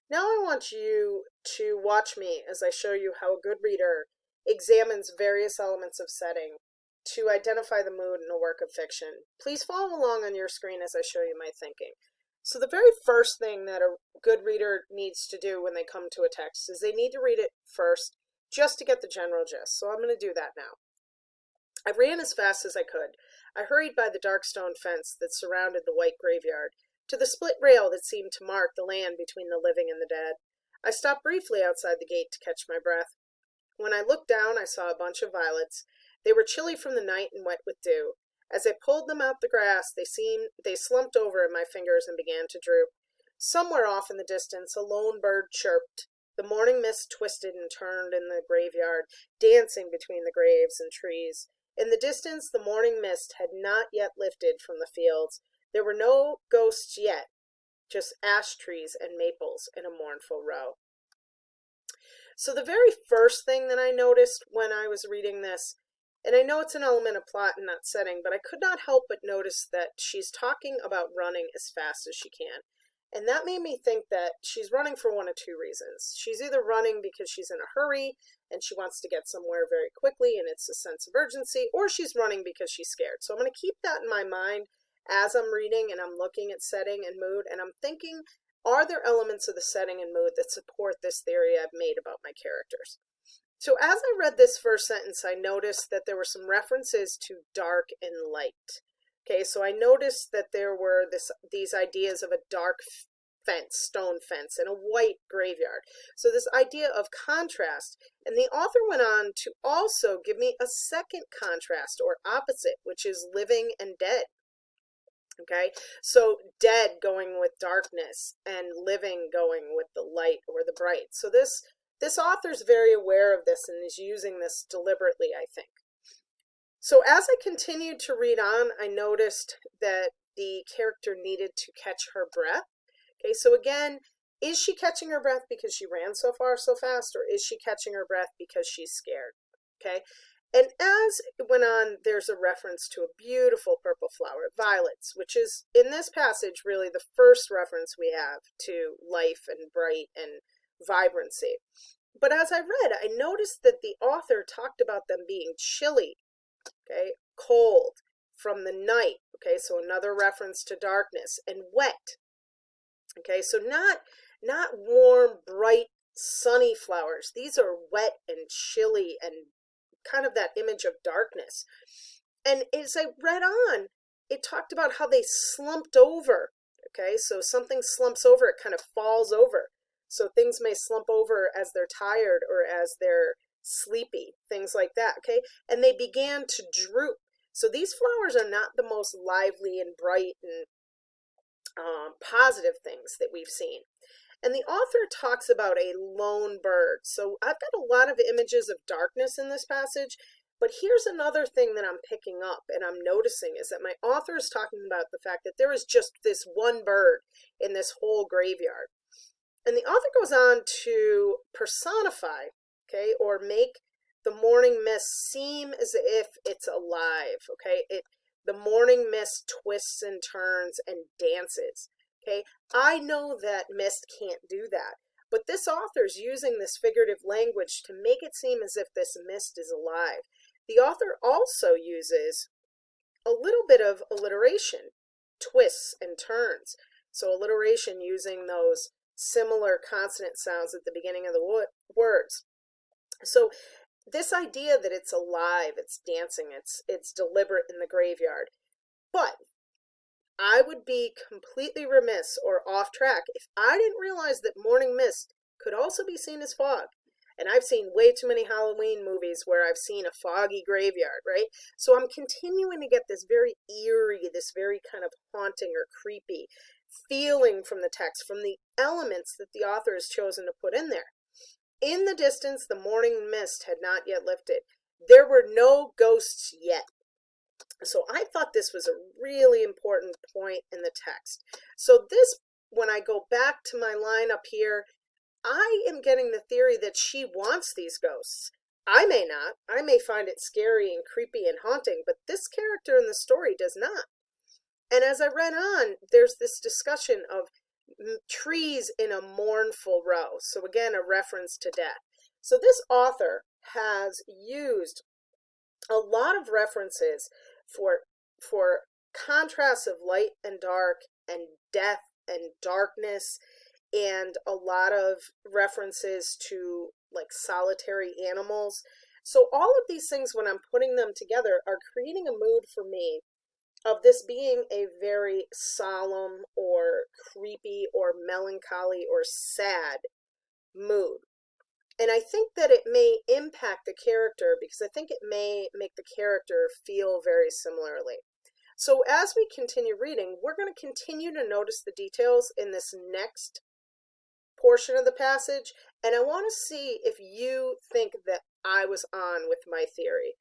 Now I want you to watch me as I show you how a good reader examines various elements of setting to identify the mood in a work of fiction. Please follow along on your screen as I show you my thinking. So the very first thing that a good reader needs to do when they come to a text is they need to read it first just to get the general gist. So I'm going to do that now. I ran as fast as I could. I hurried by the dark stone fence that surrounded the white graveyard, to the split rail that seemed to mark the land between the living and the dead. I stopped briefly outside the gate to catch my breath. When I looked down, I saw a bunch of violets. They were chilly from the night and wet with dew. As I pulled them out the grass, they slumped over in my fingers and began to droop. Somewhere off in the distance, a lone bird chirped. The morning mist twisted and turned in the graveyard, dancing between the graves and trees. In the distance, the morning mist had not yet lifted from the fields. There were no ghosts yet, just ash trees and maples in a mournful row. So the very first thing that I noticed when I was reading this, and I know it's an element of plot in that setting, but I could not help but notice that she's talking about running as fast as she can. And that made me think that she's running for one of two reasons. She's either running because she's in a hurry and she wants to get somewhere very quickly and it's a sense of urgency, or she's running because she's scared. So I'm going to keep that in my mind as I'm reading and I'm looking at setting and mood, and I'm thinking, are there elements of the setting and mood that support this theory I've made about my characters? So as I read this first sentence, I noticed that there were some references to dark and light. Okay, so I noticed that there were these ideas of a dark fence, stone fence, and a white graveyard. So this idea of contrast, and the author went on to also give me a second contrast or opposite, which is living and dead. Okay, so dead going with darkness and living going with the light or the bright. So this author's very aware of this and is using this deliberately, I think. So as I continued to read on, I noticed that the character needed to catch her breath. Okay, so again, is she catching her breath because she ran so far so fast, or is she catching her breath because she's scared? Okay, and as it went on, there's a reference to a beautiful purple flower, violets, which is in this passage really the first reference we have to life and bright and vibrancy. But as I read, I noticed that the author talked about them being chilly, okay, cold, from the night, okay, so another reference to darkness, and wet, okay, so not warm, bright, sunny flowers. These are wet and chilly and kind of that image of darkness. And as I read on, it talked about how they slumped over, okay, so something slumps over, it kind of falls over. So things may slump over as they're tired or as they're sleepy, things like that, okay? And they began to droop. So these flowers are not the most lively and bright and positive things that we've seen. And the author talks about a lone bird. So I've got a lot of images of darkness in this passage, but here's another thing that I'm picking up and I'm noticing is that my author is talking about the fact that there is just this one bird in this whole graveyard. And the author goes on to personify, okay, or make the morning mist seem as if it's alive, okay? The morning mist twists and turns and dances, okay? I know that mist can't do that, but this author's using this figurative language to make it seem as if this mist is alive. The author also uses a little bit of alliteration, twists and turns. So alliteration using those similar consonant sounds at the beginning of the words. So this idea that it's alive, it's dancing, it's deliberate in the graveyard. But I would be completely remiss or off track if I didn't realize that morning mist could also be seen as fog. And I've seen way too many Halloween movies where I've seen a foggy graveyard, right? So I'm continuing to get this very eerie, this very kind of haunting or creepy feeling from the text, from the elements that the author has chosen to put in there. In the distance, the morning mist had not yet lifted. There were no ghosts yet. So I thought this was a really important point in the text. So this, when I go back to my line up here, I am getting the theory that she wants these ghosts. I may not. I may find it scary and creepy and haunting, but this character in the story does not. And as I read on, there's this discussion of trees in a mournful row. So again, a reference to death. So this author has used a lot of references for contrasts of light and dark and death and darkness, and a lot of references to like solitary animals. So all of these things, when I'm putting them together, are creating a mood for me of this being a very solemn or creepy or melancholy or sad mood. And I think that it may impact the character because I think it may make the character feel very similarly. So as we continue reading, we're going to continue to notice the details in this next portion of the passage, and I want to see if you think that I was on with my theory.